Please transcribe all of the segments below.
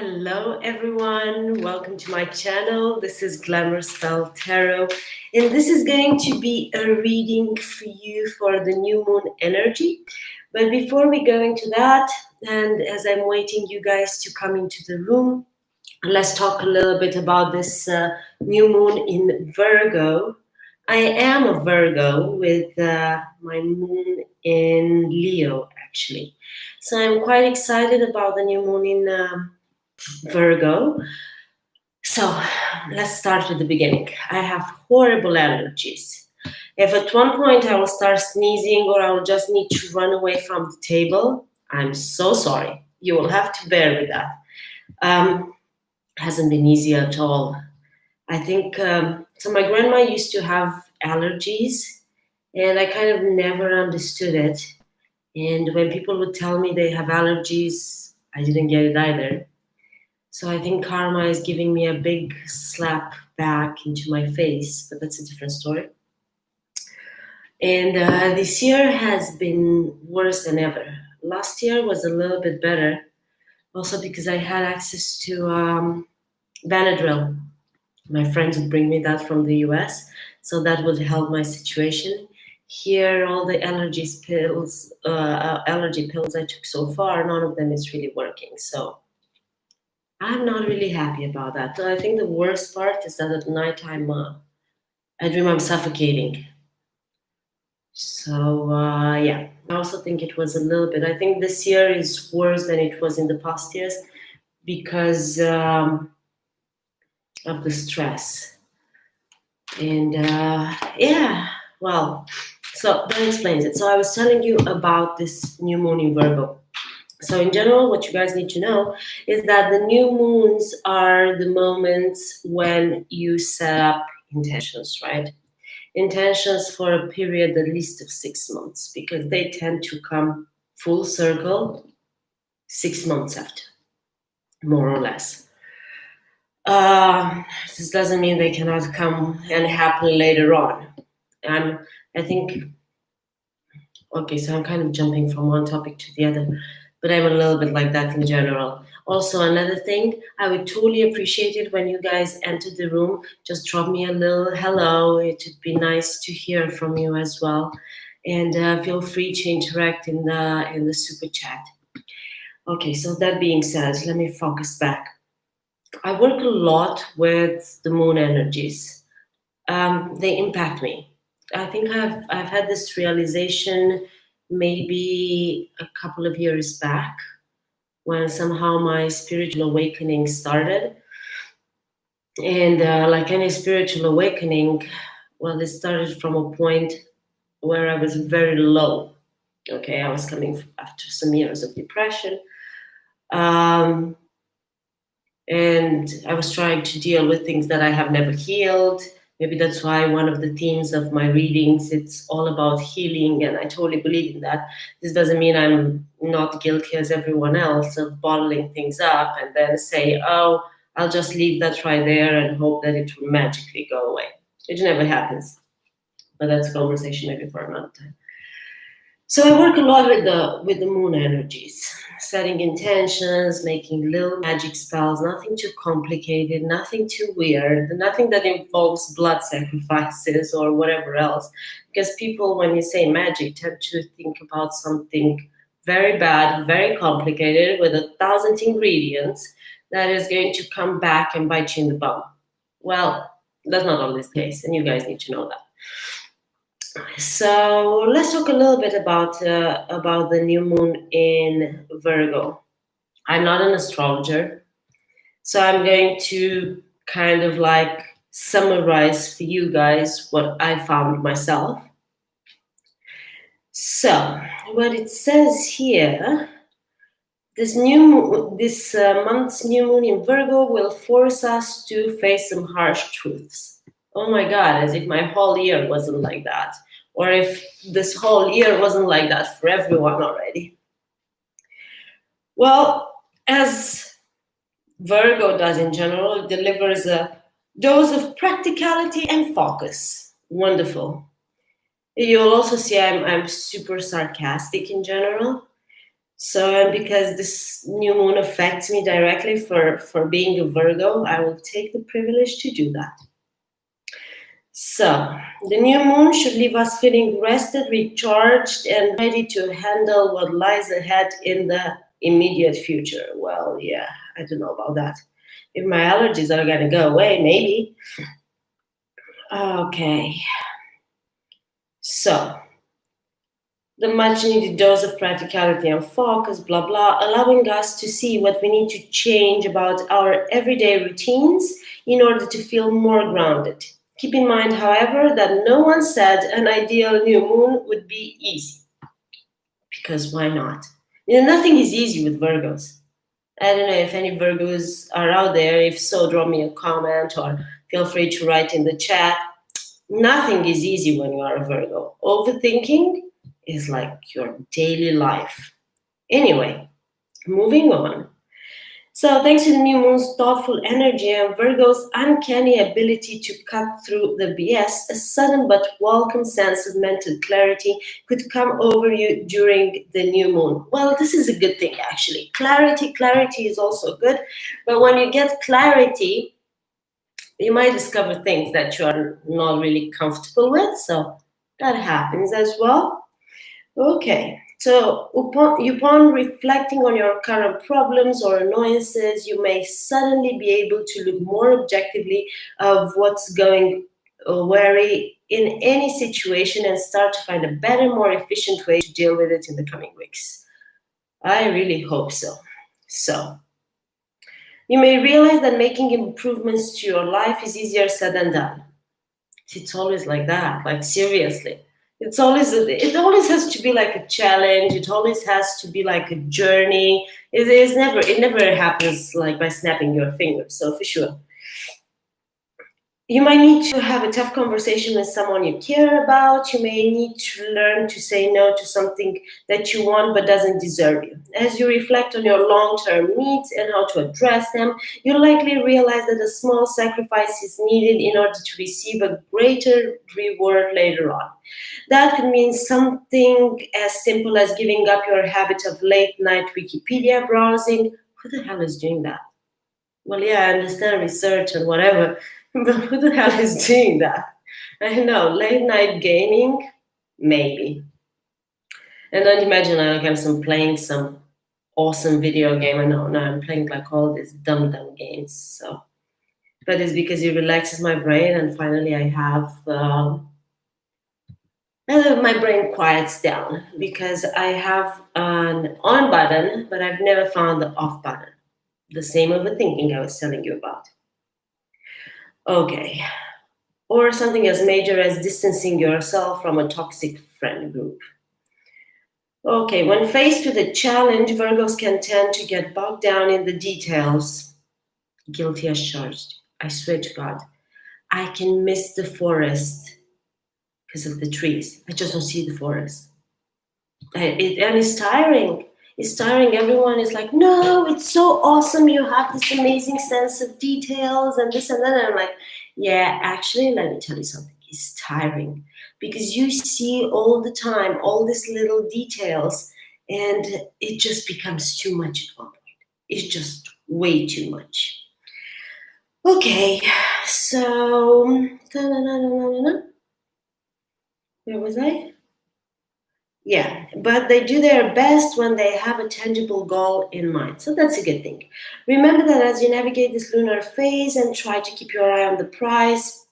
Hello everyone, welcome to my channel. This is Glamour Spell Tarot, and this is going to be a reading for you for the new moon energy. But before we go into that, and as I'm waiting you guys to come into the room, let's talk a little bit about this new moon in Virgo. I am a Virgo with my moon in Leo, actually. So I'm quite excited about the new moon in Virgo. So let's start with the beginning. I have horrible allergies. If at one point I will start sneezing or I will just need to run away from the table, I'm so sorry. You will have to bear with that. Hasn't been easy at all. I think so. My grandma used to have allergies, and I kind of never understood it. And when people would tell me they have allergies, I didn't get it either. So I think karma is giving me a big slap back into my face, but that's a different story. And this year has been worse than ever. Last year was a little bit better, also because I had access to Benadryl. My friends would bring me that from the US, so that would help my situation. Here, all the allergy pills I took so far, none of them is really working. So I'm not really happy about that. So I think the worst part is that at nighttime, I dream I'm suffocating. So yeah, I also think it was a little bit. I think this year is worse than it was in the past years because of the stress. And yeah, well, so that explains it. So I was telling you about this new moon in Virgo. So in general, what you guys need to know is that the new moons are the moments when you set up intentions, right? Intentions for a period at least of 6 months, because they tend to come full circle 6 months after, more or less. This doesn't mean they cannot come and happen later on. And I think, okay, so I'm kind of jumping from one topic to the other, but I'm a little bit like that in general. Also, another thing, I would totally appreciate it when you guys enter the room. Just drop me a little hello. It would be nice to hear from you as well, and feel free to interact in the super chat. Okay, so that being said, let me focus back. I work a lot with the moon energies. They impact me. I think I've had this realization maybe a couple of years back when somehow my spiritual awakening started. And like any spiritual awakening, well, it started from a point where I was very low. Okay, I was coming after some years of depression. And I was trying to deal with things that I have never healed. Maybe that's why one of the themes of my readings, it's all about healing, and I totally believe in that. This doesn't mean I'm not guilty as everyone else of bottling things up and then say, oh, I'll just leave that right there and hope that it will magically go away. It never happens. But that's a conversation maybe for another time. So I work a lot with the moon energies, setting intentions, making little magic spells, nothing too complicated, nothing too weird, nothing that involves blood sacrifices or whatever else. Because people, when you say magic, tend to think about something very bad, very complicated, with 1,000 ingredients that is going to come back and bite you in the bum. Well, that's not always the case, and you guys need to know that. So let's talk a little bit about the new moon in Virgo. I'm not an astrologer, so I'm going to kind of like summarize for you guys what I found myself. So what it says here, this month's new moon in Virgo will force us to face some harsh truths. Oh my God, as if my whole year wasn't like that. Or if this whole year wasn't like that for everyone already. Well, as Virgo does in general, it delivers a dose of practicality and focus. Wonderful. You'll also see I'm super sarcastic in general. So, and because this new moon affects me directly for being a Virgo, I will take the privilege to do that. So, the new moon should leave us feeling rested, recharged, and ready to handle what lies ahead in the immediate future. Well, yeah, I don't know about that. If my allergies are gonna go away, maybe. Okay, so the much needed dose of practicality and focus, blah blah, allowing us to see what we need to change about our everyday routines in order to feel more grounded. Keep in mind, however, that no one said an ideal new moon would be easy, because why not? Nothing is easy with Virgos. I don't know if any Virgos are out there. If so, drop me a comment or feel free to write in the chat. Nothing is easy when you are a Virgo. Overthinking is like your daily life. Anyway, moving on. So, thanks to the new moon's thoughtful energy and Virgo's uncanny ability to cut through the BS, a sudden but welcome sense of mental clarity could come over you during the new moon. Well, this is a good thing, actually. Clarity is also good, but when you get clarity, you might discover things that you are not really comfortable with. So, that happens as well. Okay, so upon reflecting on your current problems or annoyances, you may suddenly be able to look more objectively of what's going wary in any situation and start to find a better, more efficient way to deal with it in the coming weeks. I really hope so. So, you may realize that making improvements to your life is easier said than done. It's always like that, like seriously. It always has to be like a challenge. It always has to be like a journey. It never happens like by snapping your fingers. So for sure, you might need to have a tough conversation with someone you care about. You may need to learn to say no to something that you want but doesn't deserve you. As you reflect on your long-term needs and how to address them, you'll likely realize that a small sacrifice is needed in order to receive a greater reward later on. That could mean something as simple as giving up your habit of late night Wikipedia browsing. Who the hell is doing that? Well, yeah, I understand research and whatever, but who the hell is doing that? I know, late night gaming, maybe. And don't imagine I'm playing some awesome video game. I know, no, I'm playing like all these dumb games. So, but it's because it relaxes my brain, and finally I have my brain quiets down because I have an on button, but I've never found the off button. The same overthinking I was telling you about. Okay. Or something as major as distancing yourself from a toxic friend group. Okay, when faced with a challenge, Virgos can tend to get bogged down in the details. Guilty as charged. I swear to God, I can miss the forest because of the trees. I just don't see the forest. And it's tiring. It's tiring. Everyone is like, no, it's so awesome. You have this amazing sense of details and this and that. And I'm like, yeah, actually, let me tell you something. It's tiring because you see all the time all these little details and it just becomes too much at one point. It's just way too much. Okay, so where was I? Yeah, but they do their best when they have a tangible goal in mind. So that's a good thing. Remember that as you navigate this lunar phase and try to keep your eye on the prize,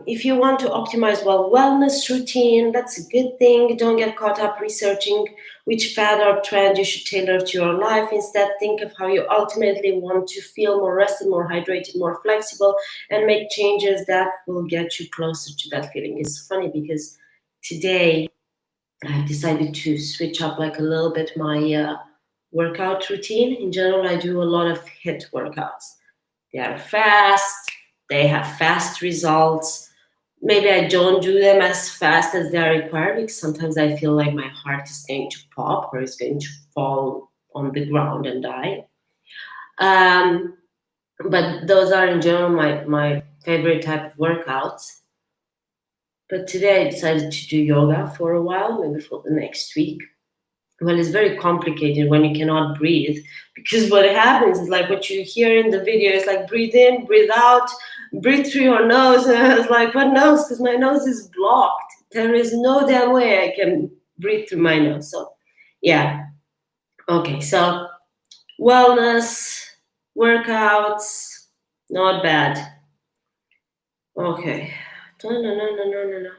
if you want to optimize wellness routine, that's a good thing. Don't get caught up researching which fad or trend you should tailor to your life. Instead, think of how you ultimately want to feel more rested, more hydrated, more flexible, and make changes that will get you closer to that feeling. It's funny because today I've decided to switch up like a little bit my workout routine. In general, I do a lot of HIIT workouts. They are fast, they have fast results. Maybe I don't do them as fast as they are required because sometimes I feel like my heart is going to pop or is going to fall on the ground and die. But those are in general my favorite type of workouts. But today I decided to do yoga for a while, maybe for the next week. well, it's very complicated when you cannot breathe, because what happens is like what you hear in the video is like breathe in, breathe out, breathe through your nose. And I was like, what nose? Because my nose is blocked. There is no damn way I can breathe through my nose. So, yeah. Okay, so wellness, workouts, not bad. Okay. No, no, no, no, no, no, no.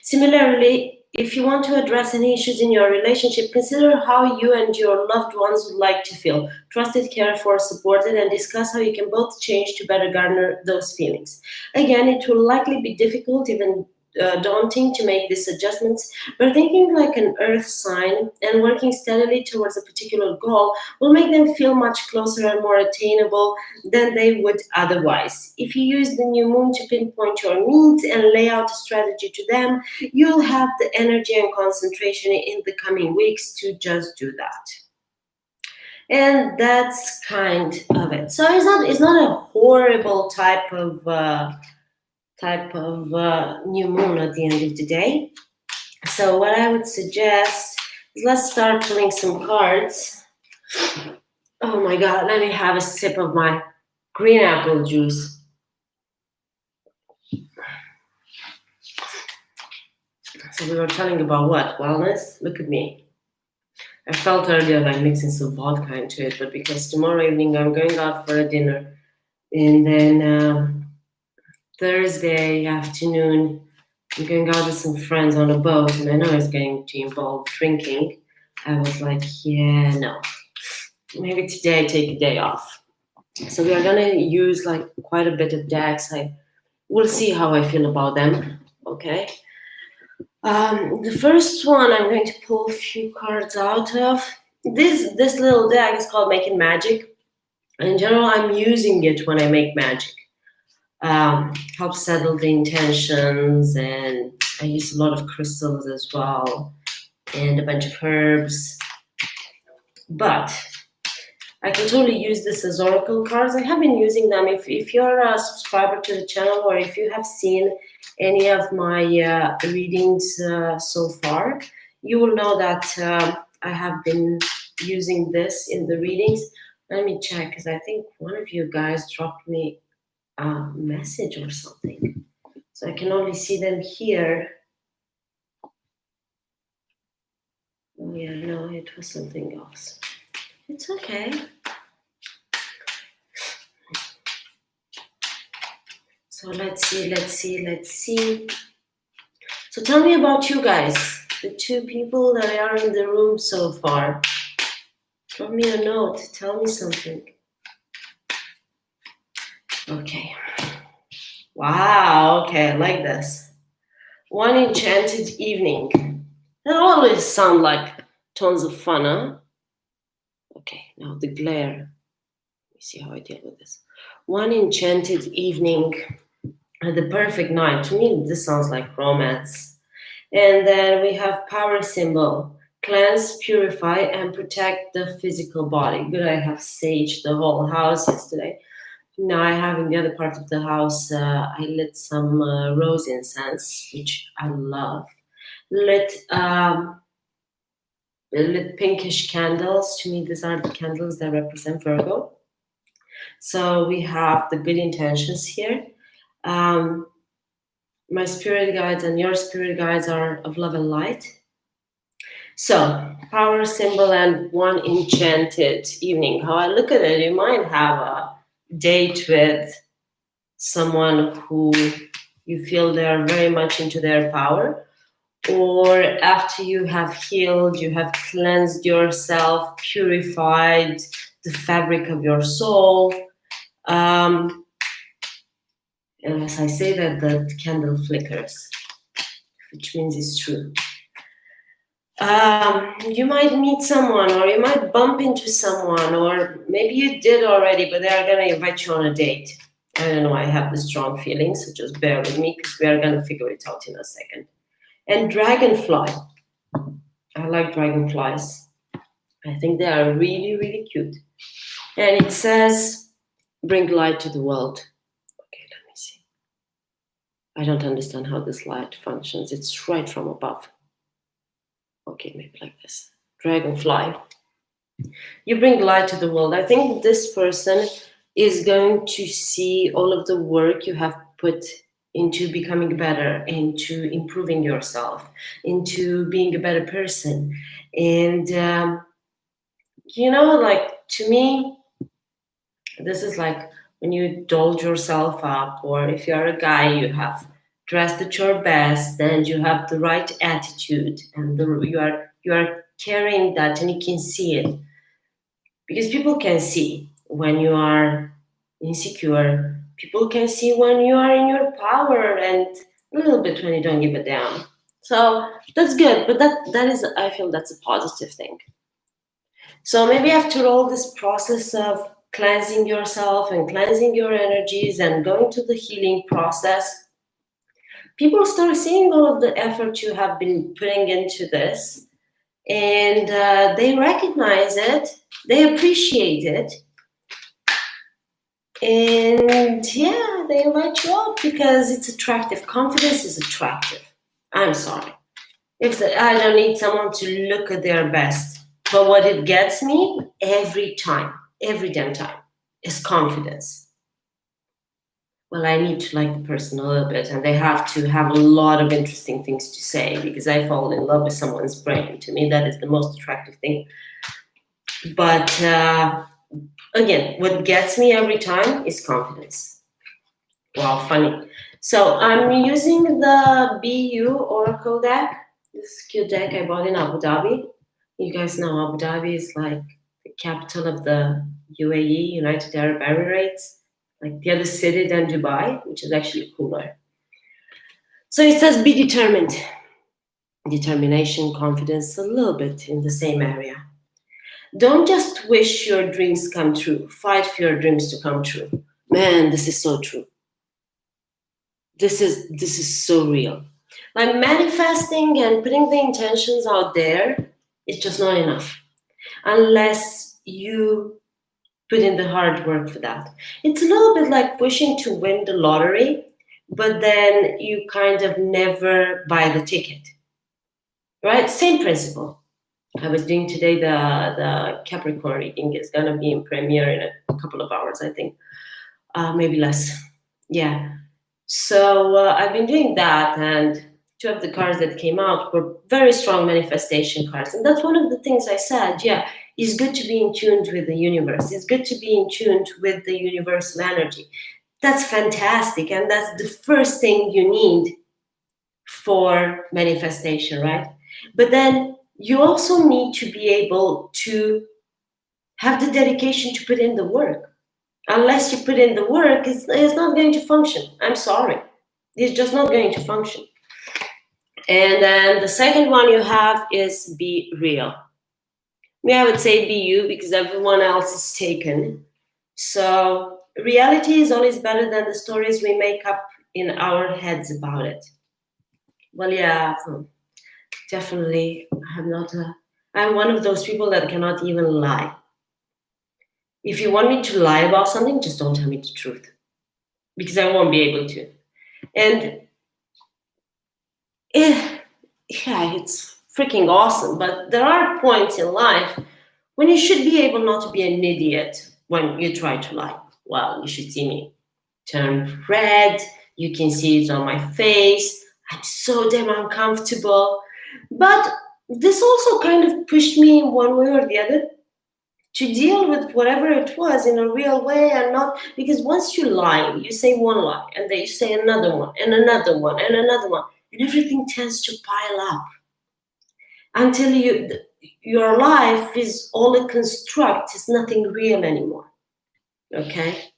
Similarly, if you want to address any issues in your relationship, consider how you and your loved ones would like to feel. Trusted, cared for, supported, and discuss how you can both change to better garner those feelings. Again, it will likely be difficult, even daunting, to make these adjustments, but thinking like an earth sign and working steadily towards a particular goal will make them feel much closer and more attainable than they would otherwise. If you use the new moon to pinpoint your needs and lay out a strategy to them, you'll have the energy and concentration in the coming weeks to just do that. And that's kind of it. So it's not a horrible type of new moon at the end of the day. So what I would suggest is let's start pulling some cards. Oh my god, let me have a sip of my green apple juice. So we were telling about what? Wellness? Look at me. I felt earlier like mixing some vodka into it, but because tomorrow evening I'm going out for a dinner, and then Thursday afternoon I'm going out with some friends on a boat, and I know it's going to involve drinking. I was like, yeah, no. Maybe today I take a day off. So we are gonna use like quite a bit of decks. We'll see how I feel about them. Okay. The first one I'm going to pull a few cards out of. This little deck is called Making Magic. In general, I'm using it when I make magic. Helps settle the intentions, and I use a lot of crystals as well, and a bunch of herbs. But I can totally use this as oracle cards. I have been using them. If you're a subscriber to the channel, or if you have seen any of my readings so far, you will know that I have been using this in the readings. Let me check, because I think one of you guys dropped me a message or something. So I can only see them here. Oh yeah, no, it was something else. It's okay. So let's see. So tell me about you guys, the two people that are in the room so far. Drop me a note, tell me something. Okay. Wow, okay, I like this. One enchanted evening. That always sound like tons of fun, huh? Okay, now the glare. Let me see how I deal with this. One enchanted evening, the perfect night. To me, this sounds like romance. And then we have power symbol. Cleanse, purify, and protect the physical body. Good, I have saged the whole house yesterday. Now I have in the other part of the house, I lit some rose incense, which I love. Lit pinkish candles. To me, these are the candles that represent Virgo. So we have the good intentions here. My spirit guides and your spirit guides are of love and light. So, power symbol and one enchanted evening. How I look at it, you might have a date with someone who you feel they are very much into their power, or after you have healed, you have cleansed yourself, purified the fabric of your soul. And as I say that, the candle flickers, which means it's true. You might meet someone, or you might bump into someone, or maybe you did already, but they are going to invite you on a date. I don't know, I have the strong feeling, so just bear with me, because we are going to figure it out in a second. And dragonfly. I like dragonflies. I think they are really, really cute. And it says, bring light to the world. Okay, let me see. I don't understand how this light functions. It's right from above. Okay, maybe like this. dragonfly. You bring light to the world. I think this person is going to see all of the work you have put into becoming better, into improving yourself, into being a better person. And, like to me, this is like when you dolled yourself up, or if you're a guy, you have dressed at your best and you have the right attitude, and you are carrying that, and you can see it because people can see when you are insecure. People can see when you are in your power, and a little bit when you don't give a damn. So that's good, but that is, I feel that's a positive thing. So maybe after all this process of cleansing yourself and cleansing your energies and going to the healing process, people start seeing all of the effort you have been putting into this, and they recognize it, they appreciate it, and yeah, they invite you out because it's attractive. Confidence is attractive. I'm sorry. I don't need someone to look at their best. But what it gets me every time, every damn time, is confidence. Well, I need to like the person a little bit, and they have to have a lot of interesting things to say because I fall in love with someone's brain. To me, that is the most attractive thing. But again, what gets me every time is confidence. Wow, funny. So I'm using the BU Oracle deck. This cute deck I bought in Abu Dhabi. You guys know Abu Dhabi is like the capital of the UAE, United Arab Emirates, like the other city than Dubai, which is actually cooler. So it says be determined. Determination, confidence, a little bit in the same area. Don't just wish your dreams come true. Fight for your dreams to come true. Man, this is so true. This is so real. Like manifesting and putting the intentions out there is just not enough unless you put in the hard work for that. It's a little bit like wishing to win the lottery, but then you kind of never buy the ticket. Right? Same principle. I was doing today the Capricorn reading. It's gonna be in premiere in a couple of hours, I think, maybe less. Yeah. So I've been doing that, and two of the cards that came out were very strong manifestation cards, and that's one of the things I said. Yeah, it's good to be in tune with the universe. It's good to be in tune with the universal energy. That's fantastic, and that's the first thing you need for manifestation, right? But then you also need to be able to have the dedication to put in the work. Unless you put in the work, it's not going to function. I'm sorry. It's just not going to function. And then the second one you have is be real. I would say be you because everyone else is taken. So reality is always better than the stories we make up in our heads about it. Well, yeah, definitely. I'm one of those people that cannot even lie. If you want me to lie about something, just don't tell me the truth, because I won't be able to. And yeah, it's freaking awesome. But there are points in life when you should be able not to be an idiot when you try to lie. Well, you should see me turn red. You can see it on my face. I'm so damn uncomfortable. But this also kind of pushed me in one way or the other to deal with whatever it was in a real way, and not because once you lie, you say one lie and then you say another one and another one and another one, and everything tends to pile up until your life is all a construct. It's nothing real anymore. Okay,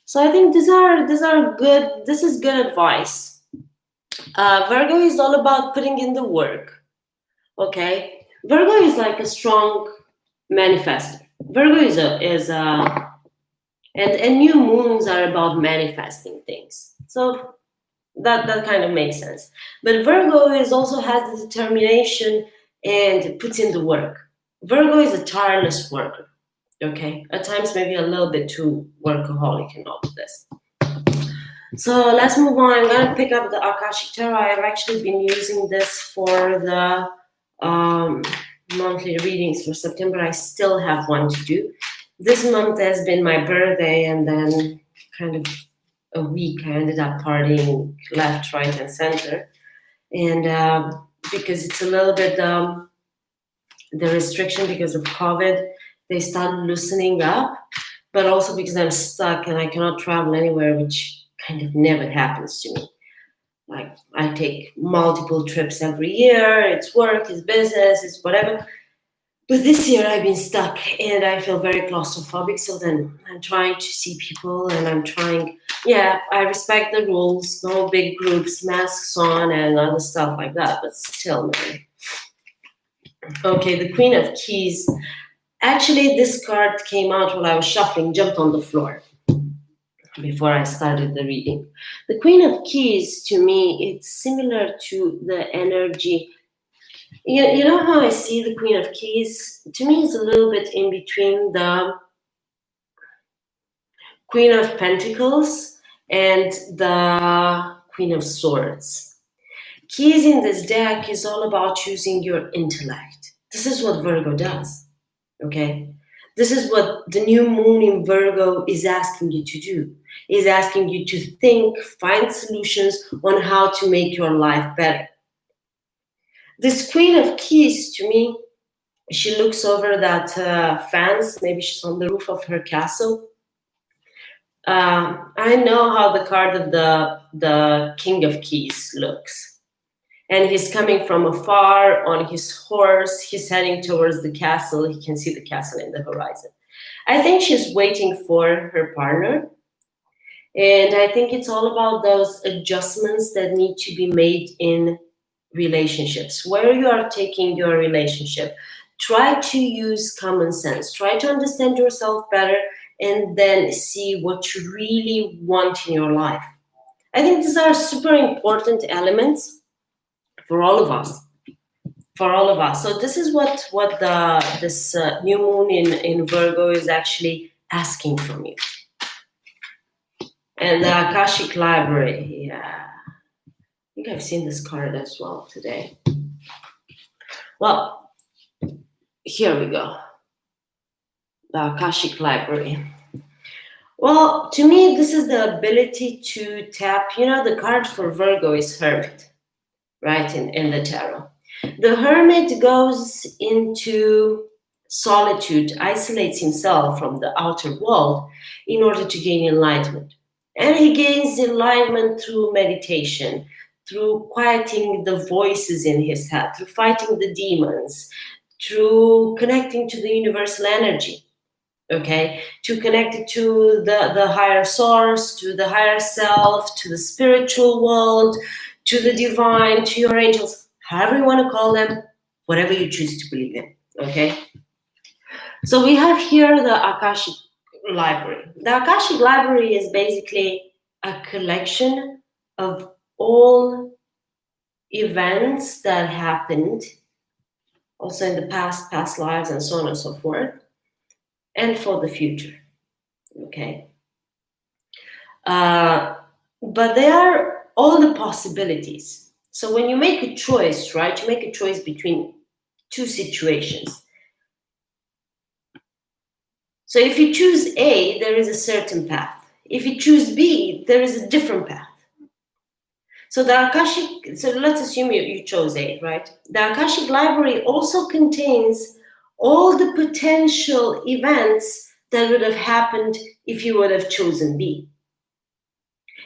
so I think these are good. This is good advice. Virgo is all about putting in the work. Okay, Virgo is like a strong manifester. Virgo and new moons are about manifesting things. So that kind of makes sense. But Virgo also has the determination and puts in the work. Virgo is a tireless worker. Okay, at times maybe a little bit too workaholic and all of this. So let's move on. I'm gonna pick up the Akashic Tarot. I've actually been using this for the monthly readings for September. I still have one to do. This month has been my birthday, and then kind of a week I ended up partying left, right, and center. And because it's a little bit the restriction because of COVID, they start loosening up, but also because I'm stuck and I cannot travel anywhere, which kind of never happens to me. Like, I take multiple trips every year. It's work, it's business, it's whatever. But this year I've been stuck and I feel very claustrophobic. So then I'm trying to see people and I'm trying, I respect the rules, no big groups, masks on and other stuff like that. But still, man. Okay, the Queen of Keys. Actually, this card came out while I was shuffling, jumped on the floor before I started the reading. The Queen of Keys, to me, it's similar to the energy. You know how I see the Queen of Keys? To me, it's a little bit in between the Queen of Pentacles and the Queen of Swords. Keys in this deck is all about using your intellect. This is what Virgo does, okay? This is what the new moon in Virgo is asking you to do. Is asking you to think, find solutions on how to make your life better. This Queen of Keys, to me, she looks over that fence. Maybe she's on the roof of her castle. I know how the card of the King of Keys looks. And he's coming from afar on his horse. He's heading towards the castle. He can see the castle in the horizon. I think she's waiting for her partner. And I think it's all about those adjustments that need to be made in relationships. Where you are taking your relationship, try to use common sense. Try to understand yourself better and then see what you really want in your life. I think these are super important elements for all of us. So this is what this new moon in Virgo is actually asking from you. And the Akashic Library, I think I've seen this card as well today. Well, here we go. The Akashic Library. Well, to me, this is the ability to tap, the card for Virgo is Hermit, right, in the tarot. The Hermit goes into solitude, isolates himself from the outer world in order to gain enlightenment. And he gains enlightenment through meditation, through quieting the voices in his head, through fighting the demons, through connecting to the universal energy, okay? To connect it to the higher source, to the higher self, to the spiritual world, to the divine, to your angels, however you want to call them, whatever you choose to believe in, okay? So we have here the Akashic Library. The Akashic Library is basically a collection of all events that happened also in the past lives and so on and so forth, and for the future, okay? But they are all the possibilities. So when you make a choice, right, you make a choice between two situations. So if you choose A, there is a certain path. If you choose B, there is a different path. So the Akashic, so let's assume you chose A, right? The Akashic Library also contains all the potential events that would have happened if you would have chosen B.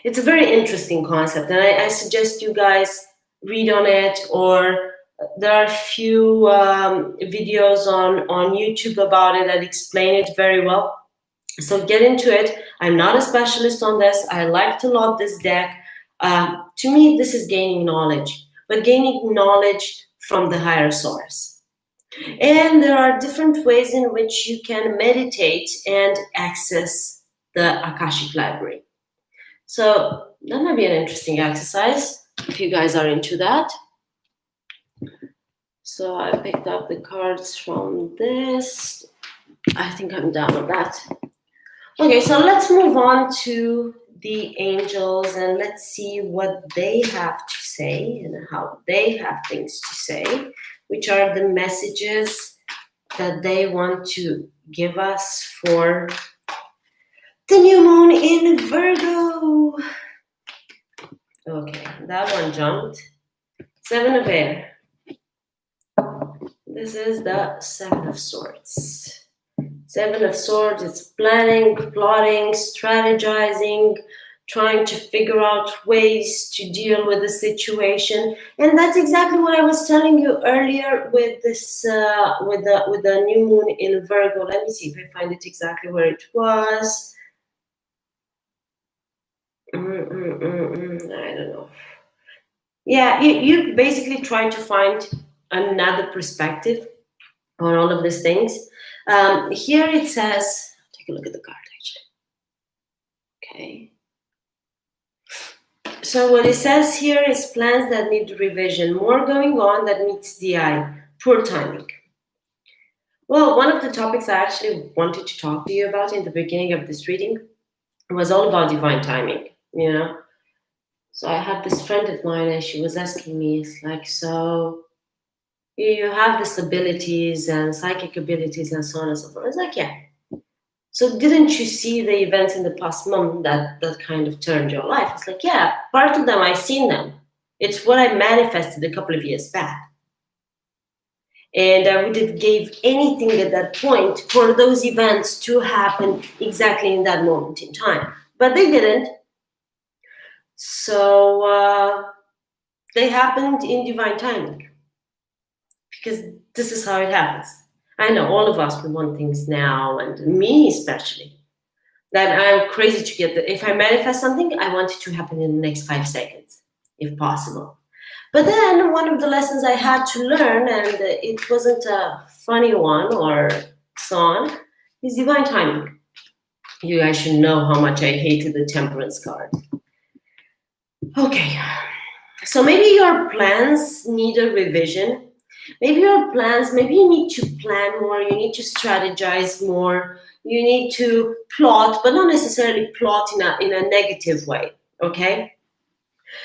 It's a very interesting concept, and I suggest you guys read on it, or there are a few videos on YouTube about it that explain it very well. So get into it. I'm not a specialist on this. I liked a lot this deck. To me, this is gaining knowledge, but gaining knowledge from the higher source. And there are different ways in which you can meditate and access the Akashic Library. So that might be an interesting exercise if you guys are into that. So I picked up the cards from this. I think I'm done with that. Okay, so let's move on to the angels and let's see what they have to say and how they have things to say. which are the messages that they want to give us for the new moon in Virgo. Okay, that one jumped. Seven of Air. This is the Seven of Swords. Seven of Swords, it's planning, plotting, strategizing, trying to figure out ways to deal with the situation. And that's exactly what I was telling you earlier with this, with the new moon in Virgo. Let me see if I find it exactly where it was. I don't know. Yeah, you basically try to find another perspective on all of these things. Here it says, take a look at the card actually. Okay. So what it says here is plans that need revision, more going on that meets the eye, poor timing. Well, one of the topics I actually wanted to talk to you about in the beginning of this reading was all about divine timing, you know. So I have this friend of mine and she was asking me, it's like, so you have these abilities and psychic abilities and so on and so forth. I was like, yeah. So didn't you see the events in the past month that kind of turned your life? It's like, yeah, part of them I've seen them. It's what I manifested a couple of years back. And I would have gave anything at that point for those events to happen exactly in that moment in time. But they didn't. So they happened in divine timing. Because this is how it happens. I know all of us, we want things now, and me especially. That I'm crazy to get if I manifest something, I want it to happen in the next 5 seconds, if possible. But then one of the lessons I had to learn, and it wasn't a funny one or so on, is divine timing. You guys should know how much I hated the Temperance card. Okay, so maybe your plans need a revision. Maybe your plans, maybe you need to plan more, you need to strategize more, you need to plot, but not necessarily plot in a negative way, okay?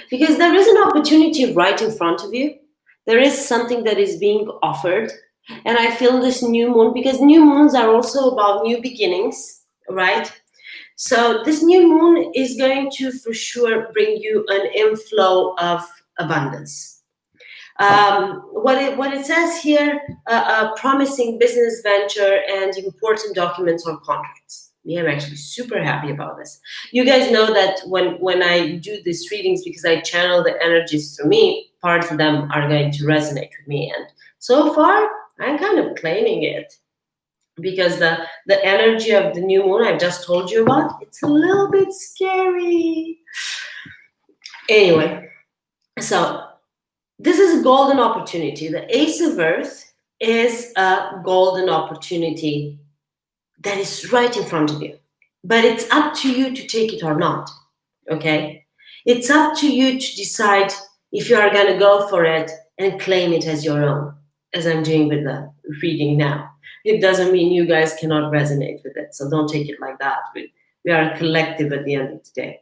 Because there is an opportunity right in front of you. There is something that is being offered. And I feel this new moon, because new moons are also about new beginnings, right? So this new moon is going to, for sure, bring you an inflow of abundance. What it says here, promising business venture and important documents or contracts. Yeah, I'm actually super happy about this. You guys know that when I do these readings, because I channel the energies through me, parts of them are going to resonate with me. And so far, I'm kind of claiming it. Because the energy of the new moon I've just told you about, it's a little bit scary. Anyway, so this is a golden opportunity. The Ace of Earth is a golden opportunity that is right in front of you. But it's up to you to take it or not, okay? It's up to you to decide if you are going to go for it and claim it as your own, as I'm doing with the reading now. It doesn't mean you guys cannot resonate with it, so don't take it like that. We are a collective at the end of the day.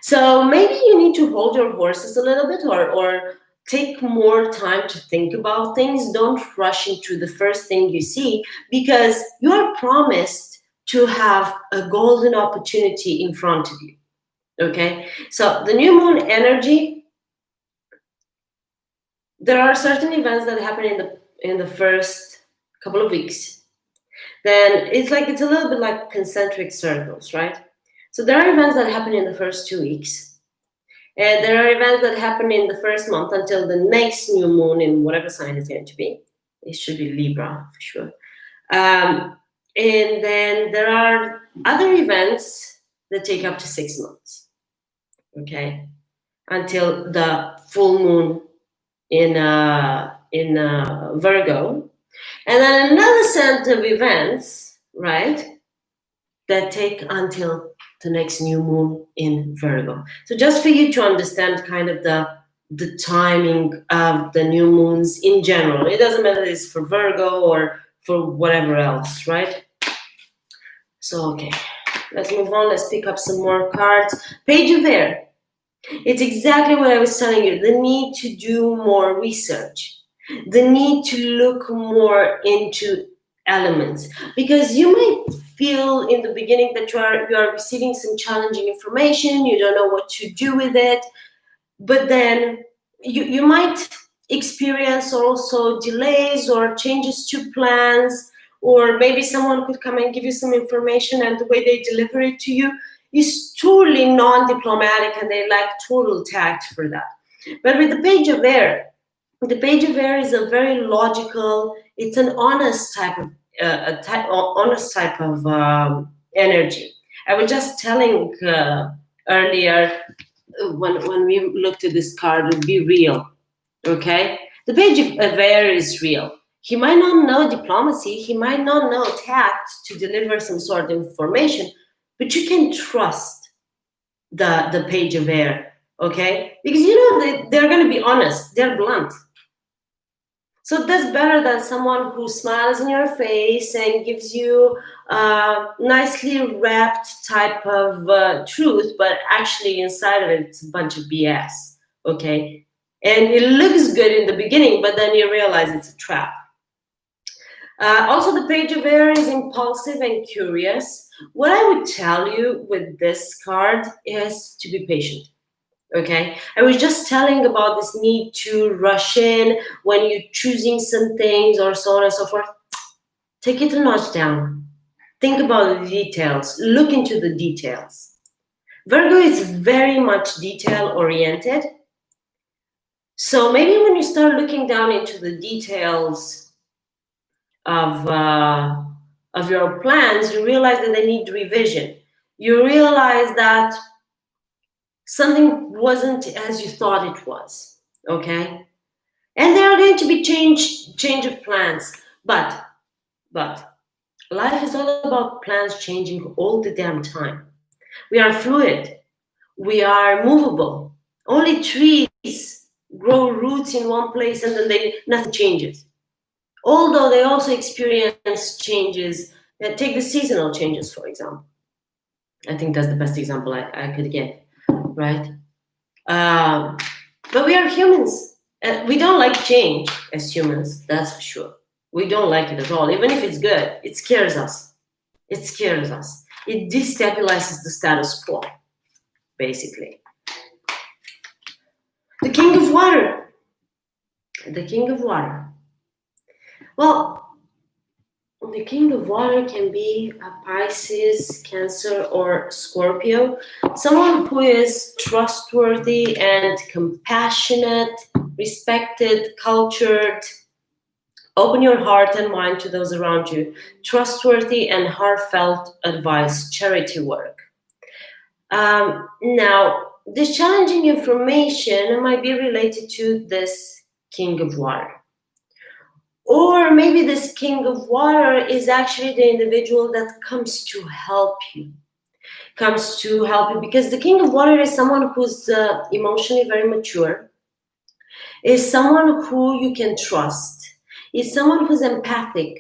So maybe you need to hold your horses a little bit or take more time to think about things. Don't rush into the first thing you see, because you are promised to have a golden opportunity in front of you. Okay? So the new moon energy, there are certain events that happen in the first couple of weeks. Then it's a little bit like concentric circles, right? So there are events that happen in the first 2 weeks. And there are events that happen in the first month until the next new moon in whatever sign it's going to be. It should be Libra, for sure. And then there are other events that take up to 6 months, okay? Until the full moon in Virgo. And then another set of events, right, that take until the next new moon in Virgo. So just for you to understand kind of the timing of the new moons in general. It doesn't matter if it's for Virgo or for whatever else, right? So, okay, let's move on. Let's pick up some more cards. Page of Air. It's exactly what I was telling you. The need to do more research. the need to look more into elements, because you might feel in the beginning that you are receiving some challenging information, you don't know what to do with it, but then you might experience also delays or changes to plans, or maybe someone could come and give you some information and the way they deliver it to you is totally non-diplomatic and they lack total tact for that. But with the page of air, the page of air is a very logical, it's an honest type of honest type of energy. I was just telling earlier, when we looked at this card, be real, okay? The page of air is real. He might not know diplomacy, he might not know tact to deliver some sort of information, but you can trust the page of air, okay? Because you know they're going to be honest, they're blunt. So that's better than someone who smiles in your face and gives you a nicely wrapped type of truth, but actually inside of it, it's a bunch of BS, okay? And it looks good in the beginning, but then you realize it's a trap. Also, the page of air is impulsive and curious. What I would tell you with this card is to be patient. Okay, I was just telling about this need to rush in when you're choosing some things or so on and so forth. Take it a notch down. Think about the details. Look into the details. Virgo is very much detail oriented. So maybe when you start looking down into the details of your plans, you realize that they need revision. You realize that something wasn't as you thought it was, okay? And there are going to be change of plans, but life is all about plans changing all the damn time. We are fluid, we are movable. Only trees grow roots in one place and then nothing changes. Although they also experience changes. Take the seasonal changes, for example. I think that's the best example I could get. Right? But we are humans. We don't like change as humans, that's for sure. We don't like it at all. Even if it's good, it scares us. It scares us. It destabilizes the status quo, basically. The King of Water. The King of Water. Well, the King of Water can be a Pisces, Cancer, or Scorpio. Someone who is trustworthy and compassionate, respected, cultured. Open your heart and mind to those around you. Trustworthy and heartfelt advice, charity work. Now, this challenging information might be related to this King of Water. Or maybe this King of Water is actually the individual that comes to help you. Comes to help you because the King of Water is someone who's emotionally very mature, is someone who you can trust, is someone who's empathic,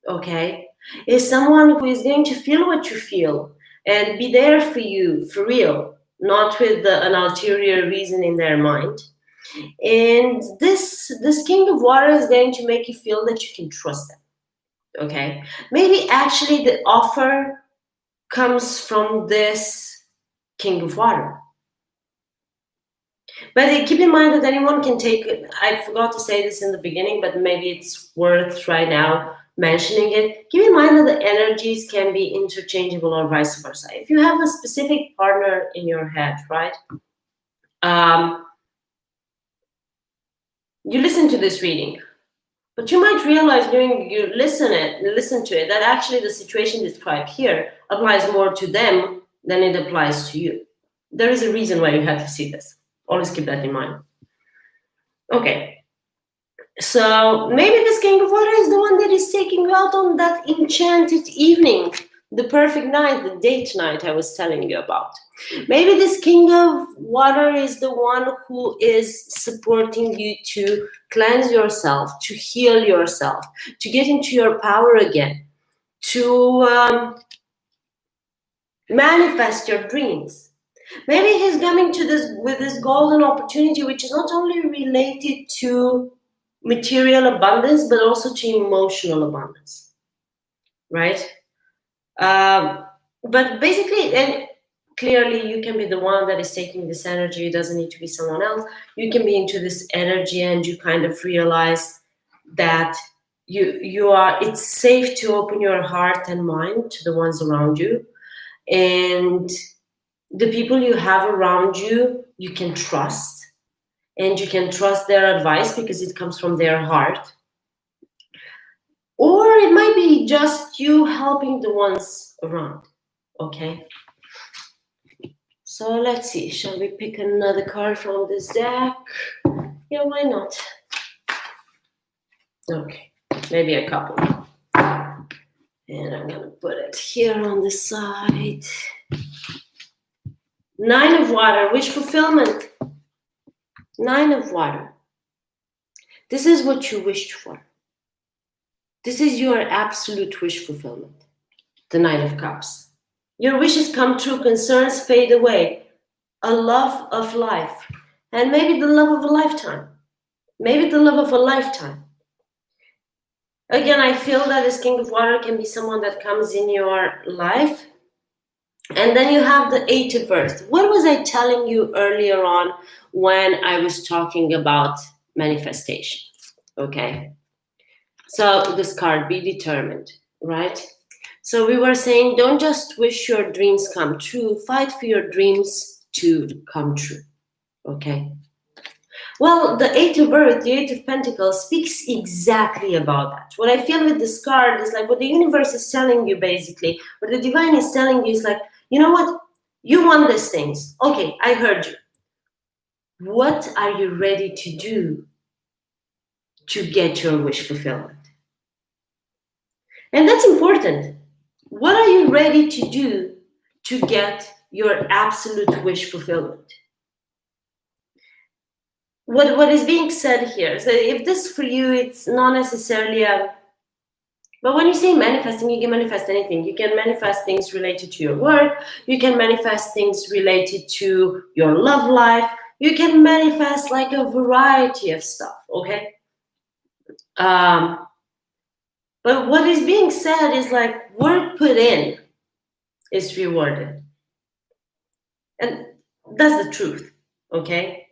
okay? Is someone who is going to feel what you feel and be there for you, for real, not with an ulterior reason in their mind. And this King of Water is going to make you feel that you can trust them, okay? Maybe actually the offer comes from this King of Water. But keep in mind that anyone can take it. I forgot to say this in the beginning, but maybe it's worth right now mentioning it. Keep in mind that the energies can be interchangeable or vice versa. If you have a specific partner in your head, right? You listen to this reading, but you might realize during you listen to it that actually the situation described here applies more to them than it applies to you. There is a reason why you have to see this. Always keep that in mind. Okay, so maybe this King of Water is the one that is taking you out on that enchanted evening, the perfect night, the date night I was telling you about. Maybe this King of Water is the one who is supporting you to cleanse yourself, to heal yourself, to get into your power again, to manifest your dreams. Maybe he's coming to this with this golden opportunity, which is not only related to material abundance, but also to emotional abundance, right? But basically, and clearly, you can be the one that is taking this energy. It doesn't need to be someone else. You can be into this energy, and you kind of realize that you are. It's safe to open your heart and mind to the ones around you, and the people you have around you, you can trust, and you can trust their advice because it comes from their heart. Or it might be just you helping the ones around. Okay. So let's see, shall we pick another card from this deck? Yeah, why not? Okay, maybe a couple. And I'm gonna put it here on the side. 9 of water, wish fulfillment. 9 of water. This is what you wished for. This is your absolute wish fulfillment. The 9 of cups. Your wishes come true, concerns fade away. A love of life. And maybe the love of a lifetime. Maybe the love of a lifetime. Again, I feel that this King of Water can be someone that comes in your life. And then you have the 8 of Earth. What was I telling you earlier on when I was talking about manifestation? Okay. So this card, be determined, right? So we were saying, don't just wish your dreams come true, fight for your dreams to come true, okay? Well, the 8 of Earth, the 8 of Pentacles speaks exactly about that. What I feel with this card is like what the universe is telling you basically, what the divine is telling you is like, you know what? You want these things. Okay, I heard you. What are you ready to do to get your wish fulfillment? And that's important. What are you ready to do to get your absolute wish fulfillment? What is being said here, so if this for you, it's not necessarily but when you say manifesting, you can manifest anything. You can manifest things related to your work. You can manifest things related to your love life. You can manifest like a variety of stuff, okay? But what is being said is like work put in is rewarded. And that's the truth, okay?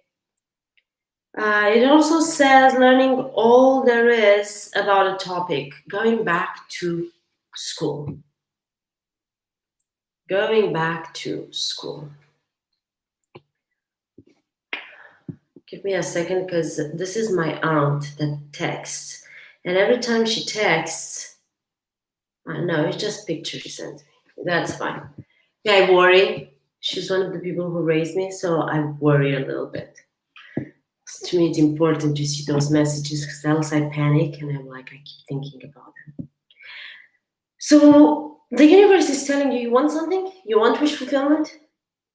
It also says learning all there is about a topic, going back to school. Going back to school. Give me a second because this is my aunt that texts. And every time she texts, I know it's just pictures she sends me. That's fine. Yeah, I worry. She's one of the people who raised me, so I worry a little bit. To me, it's important to see those messages because else I panic and I'm like, I keep thinking about them. So the universe is telling you, you want something? You want wish fulfillment?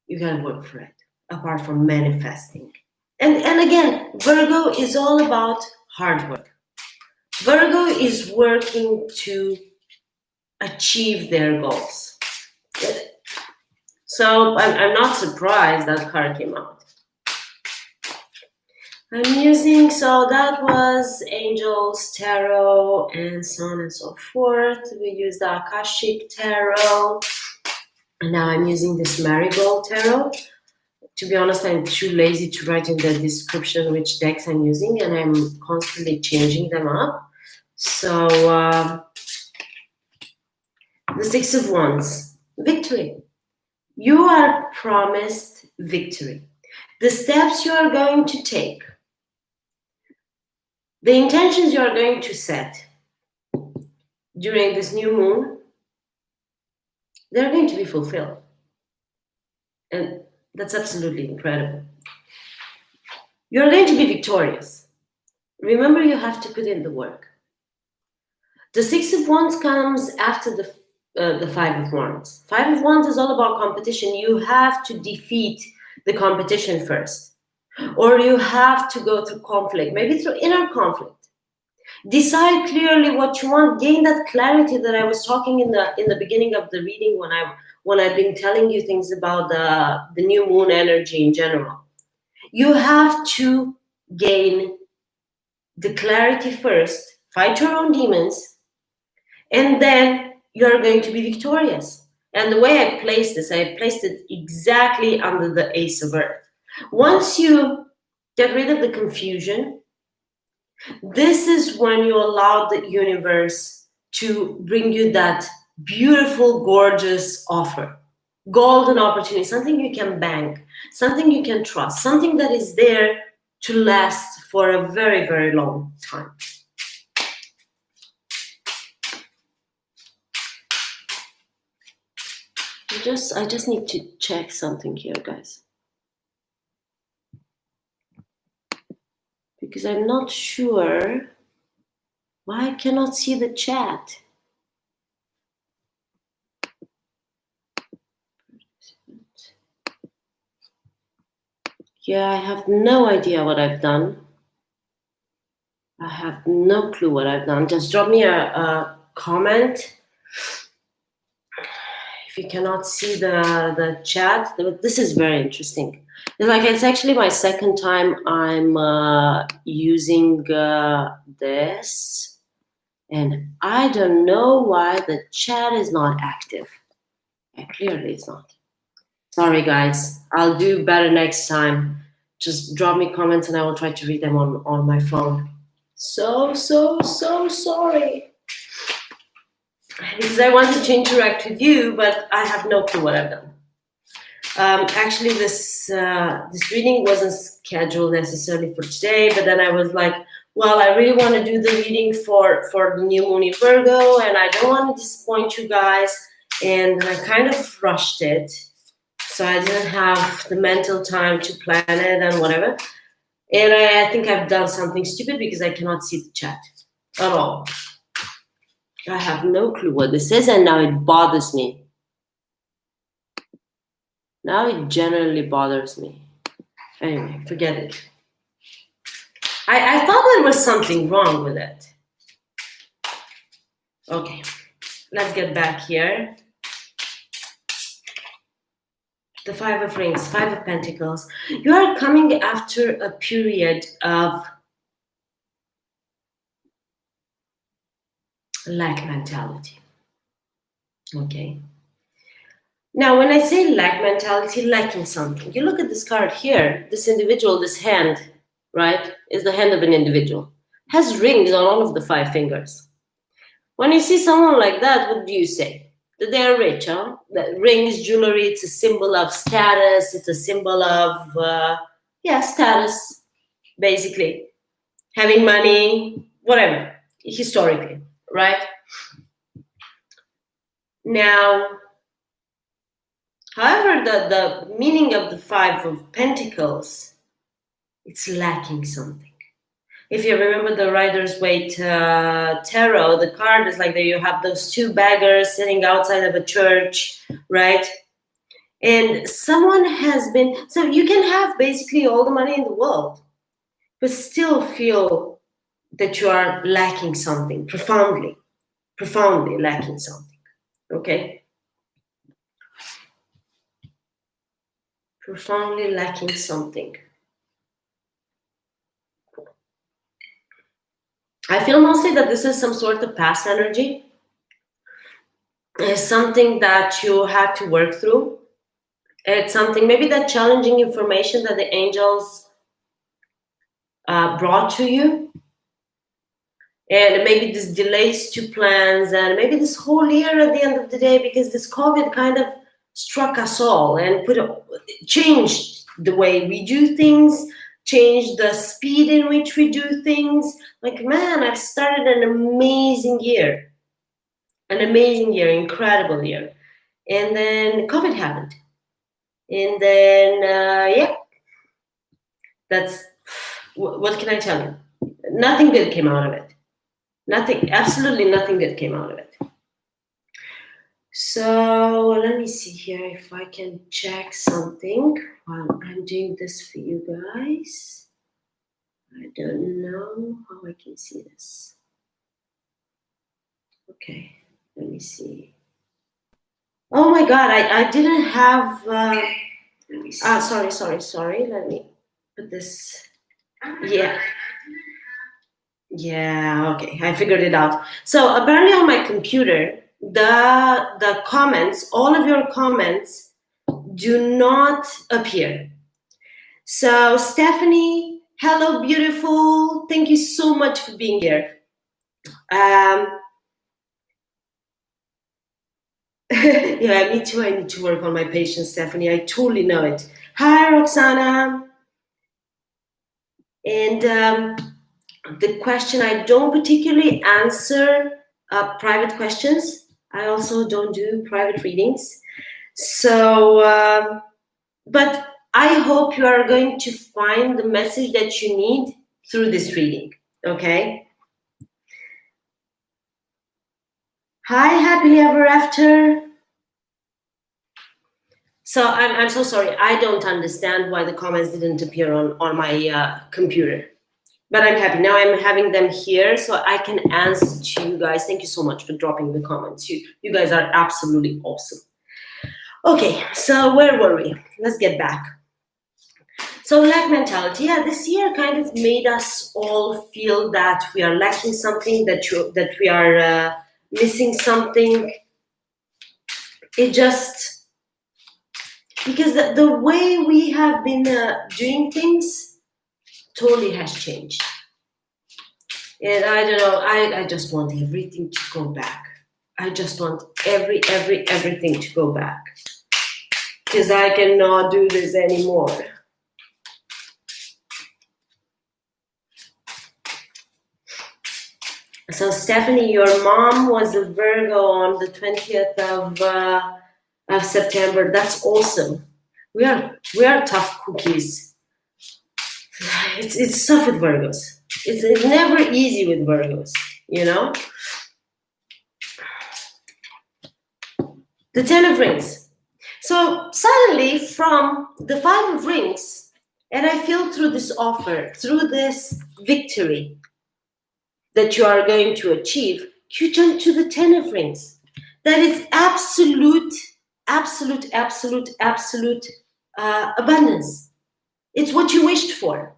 You gotta work for it, apart from manifesting. And again, Virgo is all about hard work. Virgo is working to achieve their goals. So I'm not surprised that card came out. I'm using, so that was Angels, Tarot, and so on and so forth. We used the Akashic Tarot. And now I'm using this Marigold Tarot. To be honest, I'm too lazy to write in the description which decks I'm using, and I'm constantly changing them up. So, the 6 of Wands, victory. You are promised victory. The steps you are going to take, the intentions you are going to set during this new moon, they're going to be fulfilled. And that's absolutely incredible. You're going to be victorious. Remember, you have to put in the work. The 6 of Wands comes after the 5 of Wands. 5 of Wands is all about competition. You have to defeat the competition first. Or you have to go through conflict, maybe through inner conflict. Decide clearly what you want. Gain that clarity that I was talking in the beginning of the reading when I've been telling you things about the new moon energy in general. You have to gain the clarity first, fight your own demons, and then you're going to be victorious. And the way I placed this, I placed it exactly under the Ace of Earth. Once you get rid of the confusion, this is when you allow the universe to bring you that beautiful, gorgeous offer, golden opportunity, something you can bank, something you can trust, something that is there to last for a very, very long time. I just need to check something here, guys. Because I'm not sure why I cannot see the chat. Yeah, I have no idea what I've done. I have no clue what I've done. Just drop me a comment if you cannot see the chat. This is very interesting. It's actually my second time I'm using this, and I don't know why the chat is not active. Clearly it's not. Sorry, guys. I'll do better next time. Just drop me comments and I will try to read them on my phone. So sorry. Because I wanted to interact with you, but I have no clue what I've done. Actually, this reading wasn't scheduled necessarily for today, but then I was like, well, I really want to do the reading for the new moon in Virgo, and I don't want to disappoint you guys, and I kind of rushed it. So I didn't have the mental time to plan it and whatever. And I think I've done something stupid because I cannot see the chat at all. I have no clue what this is, and now it bothers me. Now it generally bothers me. Anyway, forget it. I thought there was something wrong with it. Okay, let's get back here. The Five of Rings, Five of Pentacles. You are coming after a period of lack mentality. Okay. Now, when I say lack mentality, lacking something, you look at this card here, this individual, this hand, right, is the hand of an individual, has rings on all of the 5 fingers. When you see someone like that, what do you say? That they are rich, huh? That rings, jewelry, it's a symbol of status, it's a symbol of, status, basically. Having money, whatever, historically, right? Now, however, the meaning of the 5 of Pentacles, it's lacking something. If you remember the Rider's Waite tarot, the card is like there you have those 2 beggars sitting outside of a church, right? And someone has been, so you can have basically all the money in the world, but still feel that you are lacking something, profoundly lacking something, okay? Profoundly lacking something. I feel mostly that this is some sort of past energy. It's something that you had to work through. It's something, maybe that challenging information that the angels brought to you. And maybe this delays to plans, and maybe this whole year at the end of the day, because this COVID kind of struck us all and changed the way we do things, changed the speed in which we do things. Like, man, I've started an amazing year, incredible year. And then COVID happened. And then, that's, what can I tell you? Nothing good came out of it. Absolutely nothing good came out of it. So let me see here if I can check something while I'm doing this for you guys. I don't know how I can see this. Okay, let me see. Oh my God, I didn't have, sorry. Let me put this, yeah. Yeah, okay, I figured it out. So apparently on my computer, the comments, all of your comments do not appear. So Stephanie, hello, beautiful. Thank you so much for being here. Um, yeah, me too. I need to work on my patience, Stephanie. I totally know it. Hi, Roxana. And the question, I don't particularly answer private questions. I also don't do private readings. So, but I hope you are going to find the message that you need through this reading. Okay. Hi, happily ever after. So I'm so sorry. I don't understand why the comments didn't appear on my computer. But I'm happy. Now I'm having them here so I can answer to you guys. Thank you so much for dropping the comments. You guys are absolutely awesome. Okay, so where were we? Let's get back. So lack mentality, yeah, this year kind of made us all feel that we are lacking something, that we are missing something. It just, because the way we have been doing things totally has changed. And I don't know, I just want everything to go back. I just want everything to go back. Because I cannot do this anymore. So Stephanie, your mom was a Virgo on the 20th of September. That's awesome. We are tough cookies. It's tough with Virgos. It's never easy with Virgos, you know? The 10 of rings. So suddenly from the 5 of rings, and I feel through this offer, through this victory that you are going to achieve, you jump to the 10 of rings. That is absolute abundance. It's what you wished for.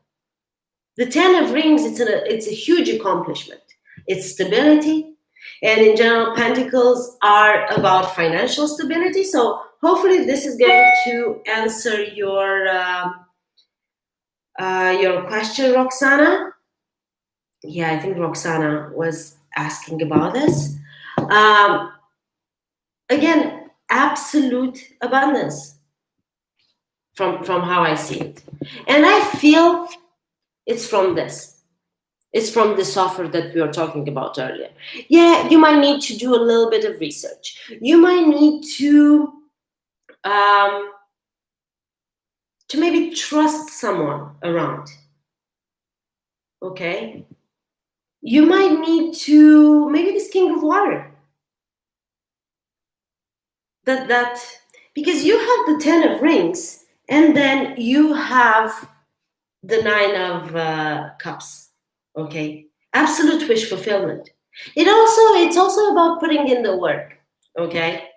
The 10 of rings, it's a huge accomplishment. It's stability. And in general, pentacles are about financial stability. So hopefully this is going to answer your question, Roxana. Yeah, I think Roxana was asking about this. Again, absolute abundance from how I see it. And I feel it's from this. It's from this offer that we were talking about earlier. Yeah, you might need to do a little bit of research. You might need to maybe trust someone around. Okay? You might need to, maybe this King of Water. That because you have the 10 of rings and then you have the 9 of cups. Okay, absolute wish fulfillment. It's also about putting in the work. Okay,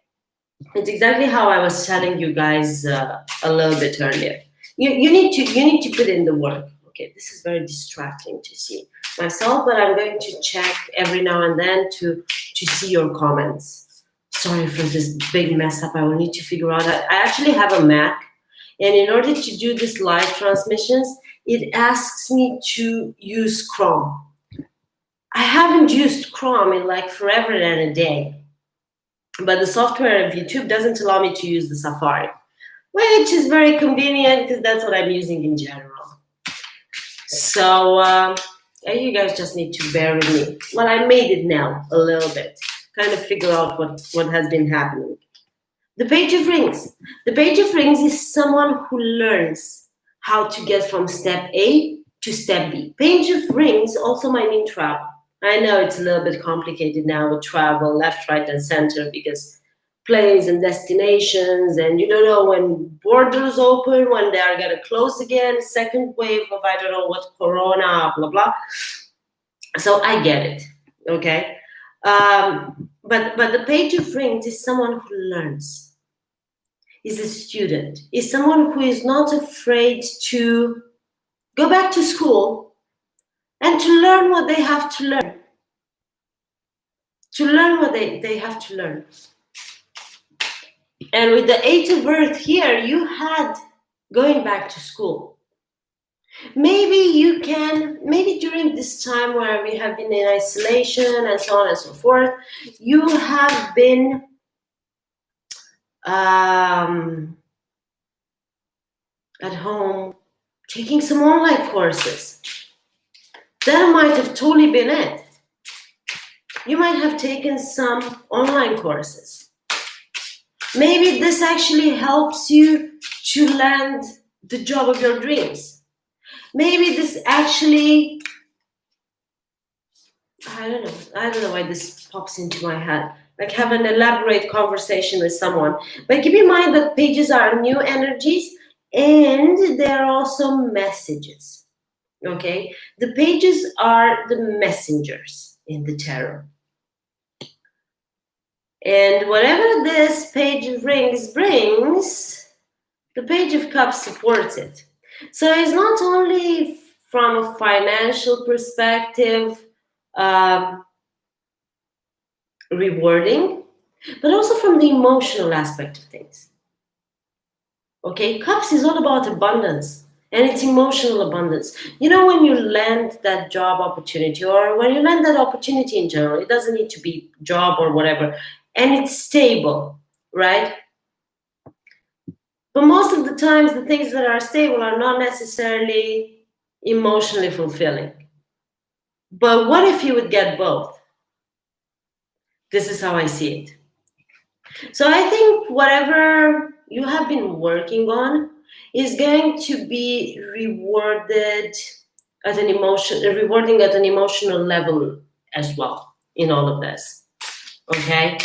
it's exactly how I was telling you guys a little bit earlier. You need to put in the work. Okay, this is very distracting to see myself, but I'm going to check every now and then to see your comments. Sorry for this big mess up. I will need to figure out. I actually have a Mac, and in order to do this live transmissions, it asks me to use Chrome. I haven't used Chrome in like forever and a day, but the software of YouTube doesn't allow me to use the Safari, which is very convenient because that's what I'm using in general. So you guys just need to bear with me. Well, I made it now a little bit, kind of figure out what has been happening. The Page of Rings. The Page of Rings is someone who learns how to get from step A to step B. Page of Rings also might mean travel. I know it's a little bit complicated now with travel, left, right, and center, because planes and destinations, and you don't know when borders open, when they are going to close again, second wave of I don't know what, corona, blah, blah. So I get it, okay? But the Page of Rings is someone who learns, is a student, is someone who is not afraid to go back to school and to learn what they have to learn. To learn what they have to learn. And with the Eight of Earth here, you had going back to school. Maybe during this time where we have been in isolation and so on and so forth, you have been at home taking some online courses. That might have totally been it. You might have taken some online courses. Maybe this actually helps you to land the job of your dreams. Maybe this actually, I don't know why this pops into my head. Like have an elaborate conversation with someone. But keep in mind that pages are new energies and they're also messages. Okay? The pages are the messengers in the tarot. And whatever this page of rings brings, the page of cups supports it. So it's not only from a financial perspective rewarding, but also from the emotional aspect of things. Okay, cups is all about abundance, and it's emotional abundance. You know, when you land that job opportunity, or when you land that opportunity in general, it doesn't need to be job or whatever, and it's stable, right? But most of the times, the things that are stable are not necessarily emotionally fulfilling. But what if you would get both? This is how I see it. So I think whatever you have been working on is going to be rewarding at an emotional level as well in all of this. Okay?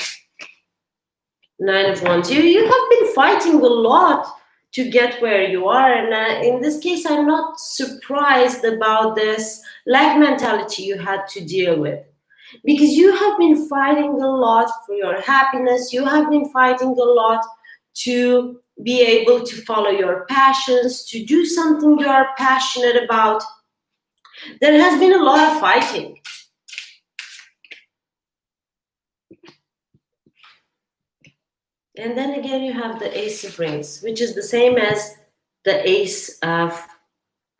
9 of Wands. You have been fighting a lot to get where you are, and in this case, I'm not surprised about this lack mentality you had to deal with. Because you have been fighting a lot for your happiness. You have been fighting a lot to be able to follow your passions, to do something you are passionate about. There has been a lot of fighting. And then again, you have the Ace of Rings, which is the same as the Ace of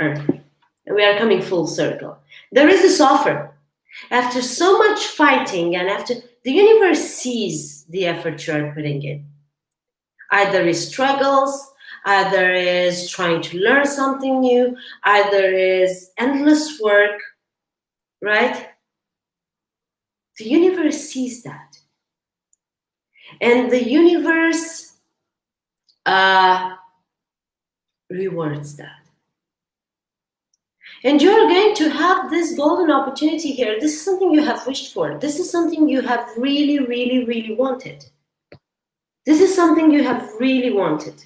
Earth. And we are coming full circle. There is this offer. After so much fighting and after the universe sees the effort you are putting in, either is struggles, either is trying to learn something new, either is endless work, right? The universe sees that. And the universe rewards that. And you're going to have this golden opportunity here. This is something you have wished for. This is something you have really, really, really wanted. This is something you have really wanted.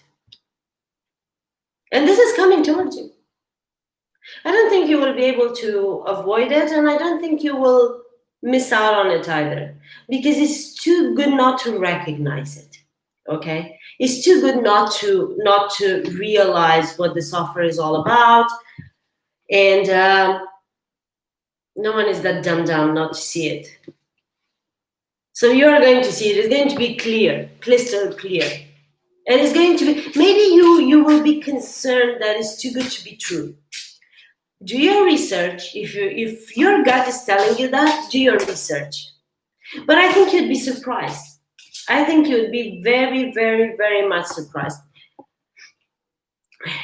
And this is coming towards you. I don't think you will be able to avoid it, and I don't think you will miss out on it either. Because it's too good not to recognize it. Okay? It's too good not to realize what this offer is all about. And no one is that dumb not to see it. So you're going to see it. It's going to be clear, crystal clear. And it's going to be, maybe you will be concerned that it's too good to be true. Do your research. If your gut is telling you that, do your research. But I think you'd be surprised. I think you'd be very, very, very much surprised.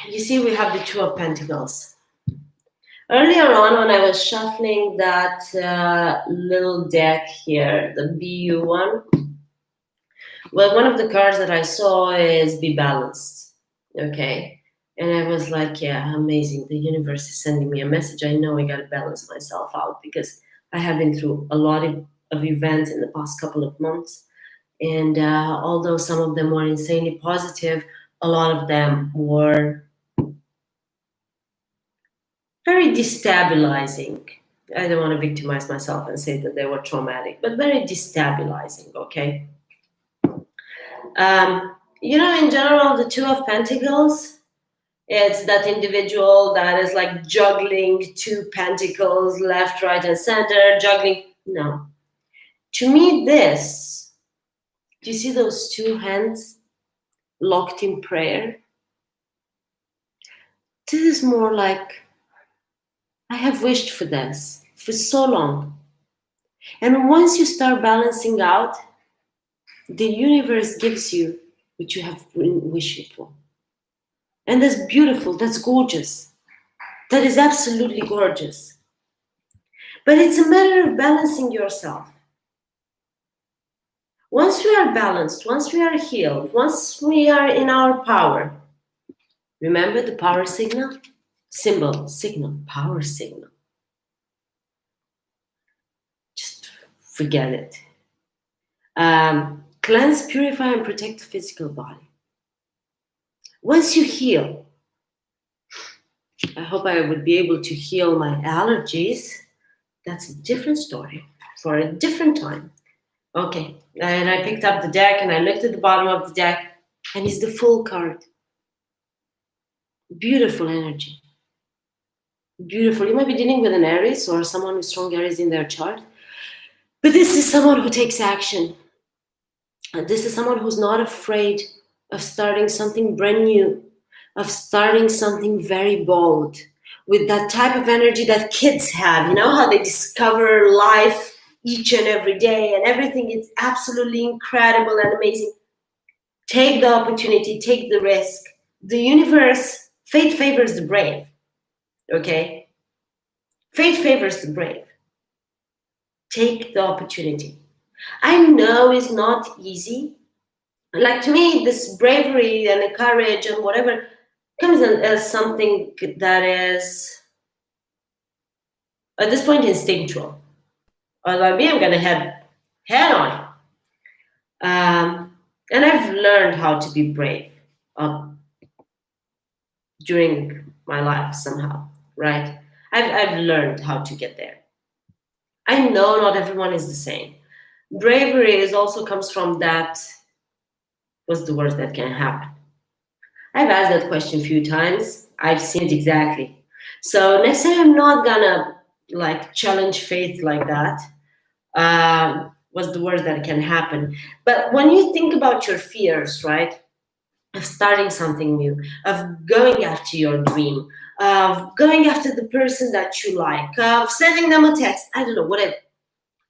You see, we have the Two of Pentacles. Earlier on, when I was shuffling that little deck here, the BU one, well, one of the cards that I saw is Be Balanced, okay? And I was like, yeah, amazing. The universe is sending me a message. I know I got to balance myself out because I have been through a lot of events in the past couple of months. And although some of them were insanely positive, a lot of them were very destabilizing. I don't want to victimize myself and say that they were traumatic, but very destabilizing, okay? In general, the Two of Pentacles, It's that individual that is like juggling two pentacles, left, right, and center, juggling. No. To me, this, do you see those two hands locked in prayer? This is more like, I have wished for this for so long. And once you start balancing out, the universe gives you what you have been wishing for. And that's beautiful, that's gorgeous. That is absolutely gorgeous. But it's a matter of balancing yourself. Once we are balanced, once we are healed, once we are in our power, remember the power signal? Symbol, signal, power signal. Just forget it. Cleanse, purify, and protect the physical body. Once you heal, I hope I would be able to heal my allergies. That's a different story for a different time. Okay, and I picked up the deck and I looked at the bottom of the deck and it's the full card. Beautiful energy. Beautiful. You might be dealing with an Aries or someone with strong Aries in their chart. But this is someone who takes action. And this is someone who's not afraid of starting something brand new, of starting something very bold, with that type of energy that kids have. You know how they discover life each and every day and everything is absolutely incredible and amazing. Take the opportunity, take the risk. The universe, fate favors the brave. Okay? Fate favors the brave. Take the opportunity. I know it's not easy. Like, to me, this bravery and the courage and whatever comes as something that is, at this point, instinctual. Or like me, I'm going to head on. And I've learned how to be brave during my life somehow, right? I've learned how to get there. I know not everyone is the same. Bravery is also comes from that, what's the worst that can happen? I've asked that question a few times. I've seen it exactly. So next time I'm not gonna like challenge faith like that. What's the worst that can happen? But when you think about your fears, right? Of starting something new, of going after your dream, of going after the person that you like, of sending them a text, I don't know,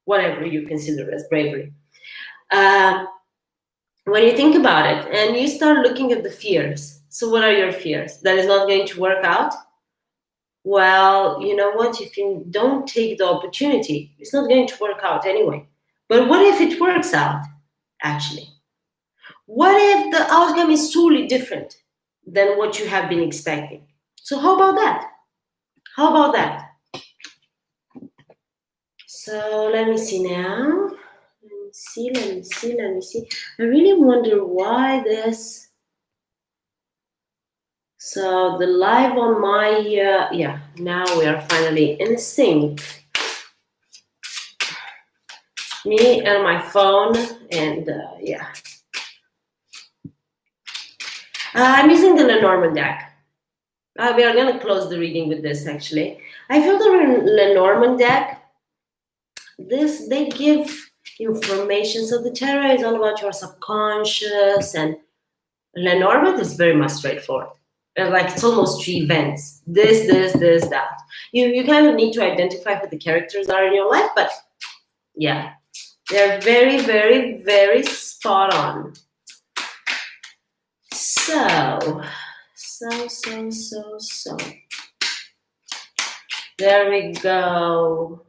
whatever you consider as bravery. When you think about it and you start looking at the fears, so what are your fears? That is not going to work out? Well, you know what? If you don't take the opportunity, it's not going to work out anyway. But what if it works out, actually? What if the outcome is totally different than what you have been expecting? So how about that? How about that? So let me see now. Let me see. I really wonder why this. So the live on my, yeah, now we are finally in sync. Me and my phone, and yeah. I'm using the Lenormand deck. We are going to close the reading with this, actually. I feel the Lenormand deck, they give information. So the tarot is all about your subconscious, and Lenormand is very much straightforward. Like, it's almost three events. This, that. You kind of need to identify who the characters are in your life, but yeah, they're very, very, very spot on. So. There we go.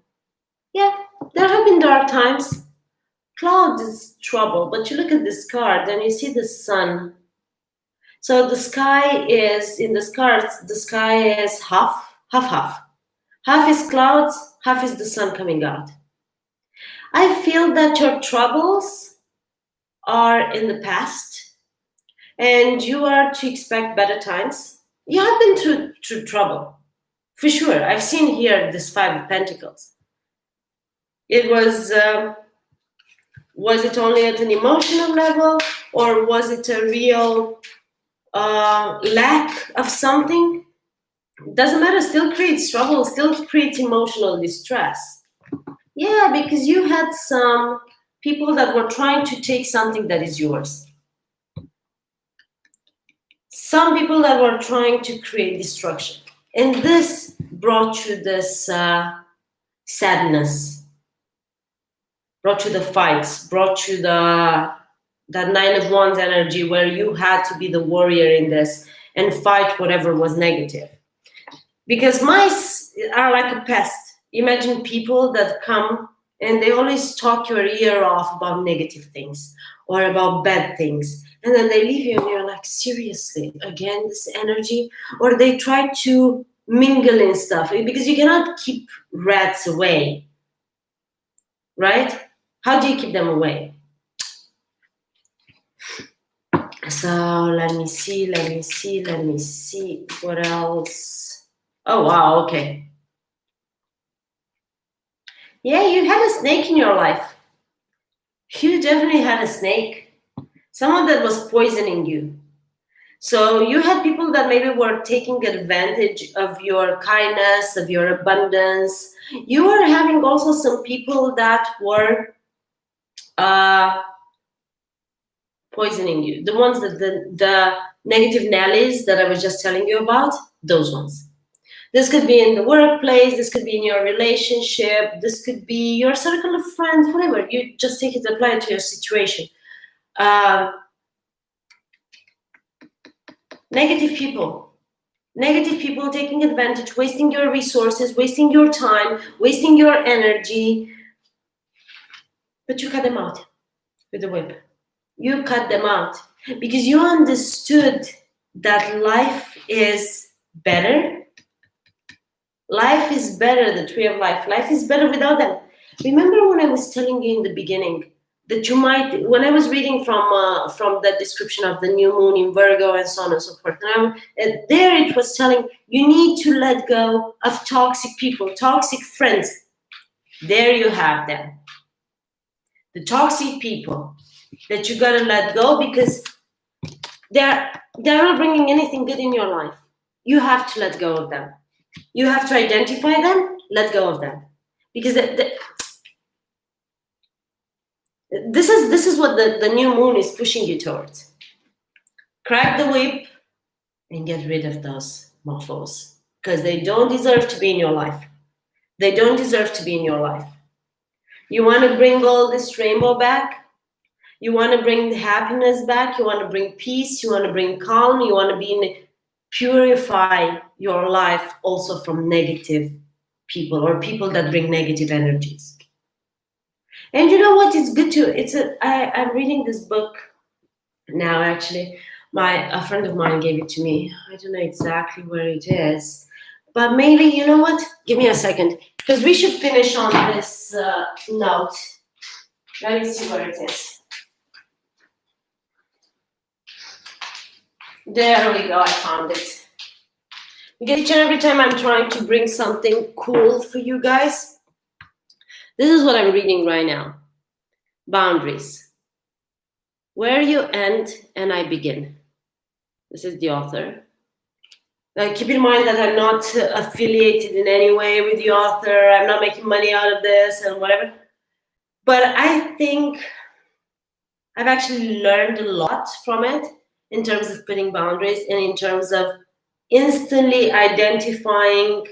Yeah, there have been dark times. Clouds is trouble, but you look at this card and you see the sun. So the sky is, in this card, the sky is half. Half is clouds, half is the sun coming out. I feel that your troubles are in the past and you are to expect better times. You have been through trouble, for sure. I've seen here this Five of Pentacles. It was it only at an emotional level, or was it a real lack of something, doesn't matter, still creates trouble, still creates emotional distress. Yeah, because you had some people that were trying to take something that is yours. Some people that were trying to create destruction. And this brought you this sadness, brought you the fights, brought you that 9 of Wands energy where you had to be the warrior in this and fight whatever was negative. Because mice are like a pest. Imagine people that come and they always talk your ear off about negative things or about bad things. And then they leave you and you're like, seriously, again, this energy? Or they try to mingle in stuff because you cannot keep rats away, right? How do you keep them away? So let me see. What else? Oh, wow, okay. Yeah, you had a snake in your life. You definitely had a snake. Someone that was poisoning you. So you had people that maybe were taking advantage of your kindness, of your abundance. You were having also some people that were poisoning you. The ones that the negative Nellies that I was just telling you about, those ones. This could be in the workplace, this could be in your relationship, this could be your circle of friends, whatever. You just take it, apply it to your situation. Negative people taking advantage, wasting your resources, wasting your time, wasting your energy. But you cut them out with the whip. You cut them out because you understood that life is better. Life is better, the tree of life. Life is better without them. Remember when I was telling you in the beginning that you might, when I was reading from the description of the new moon in Virgo and so on and so forth, and there it was telling you need to let go of toxic people, toxic friends. There you have them. The toxic people that you gotta let go because they're not bringing anything good in your life. You have to let go of them. You have to identify them, let go of them, because this is what the new moon is pushing you towards. Crack the whip and get rid of those mofos because they don't deserve to be in your life. They don't deserve to be in your life. You want to bring all this rainbow back. You want to bring the happiness back. You want to bring peace. You want to bring calm. You want to purify your life also from negative people or people that bring negative energies. And you know what? It's good to. I'm reading this book now. Actually, a friend of mine gave it to me. I don't know exactly where it is, but maybe you know what? Give me a second because we should finish on this note. Let me see where it is. There we go. I found it. Because each and every time I'm trying to bring something cool for you guys, this is what I'm reading right now. Boundaries. Where you end and I begin. This is the author. Keep in mind that I'm not affiliated in any way with the author. I'm not making money out of this and whatever. But I think I've actually learned a lot from it in terms of putting boundaries and in terms of instantly identifying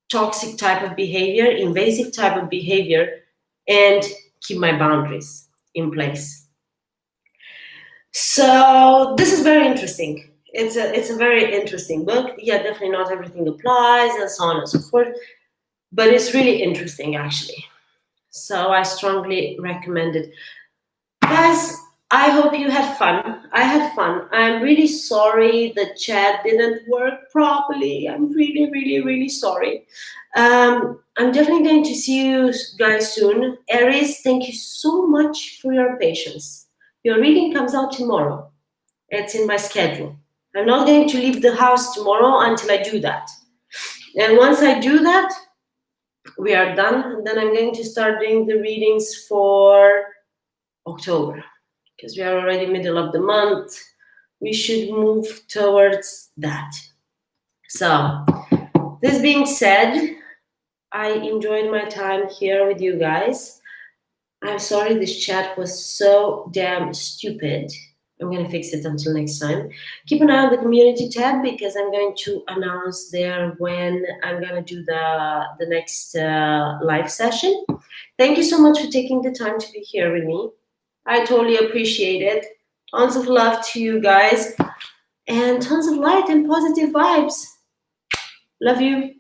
toxic type of behavior, invasive type of behavior, and keep my boundaries in place. So this is very interesting. It's a very interesting book. Yeah, definitely not everything applies and so on and so forth, but it's really interesting actually. So I strongly recommend it. Guys, I hope you had fun. I had fun. I'm really sorry the chat didn't work properly. I'm really, really, really sorry. I'm definitely going to see you guys soon. Aries, thank you so much for your patience. Your reading comes out tomorrow. It's in my schedule. I'm not going to leave the house tomorrow until I do that. And once I do that, we are done. And then I'm going to start doing the readings for October, because we are already middle of the month. we should move towards that. So, this being said, I enjoyed my time here with you guys. I'm sorry this chat was so damn stupid. I'm going to fix it until next time. Keep an eye on the community tab because I'm going to announce there when I'm going to do the next live session. Thank you so much for taking the time to be here with me. I totally appreciate it. Tons of love to you guys and tons of light and positive vibes. Love you.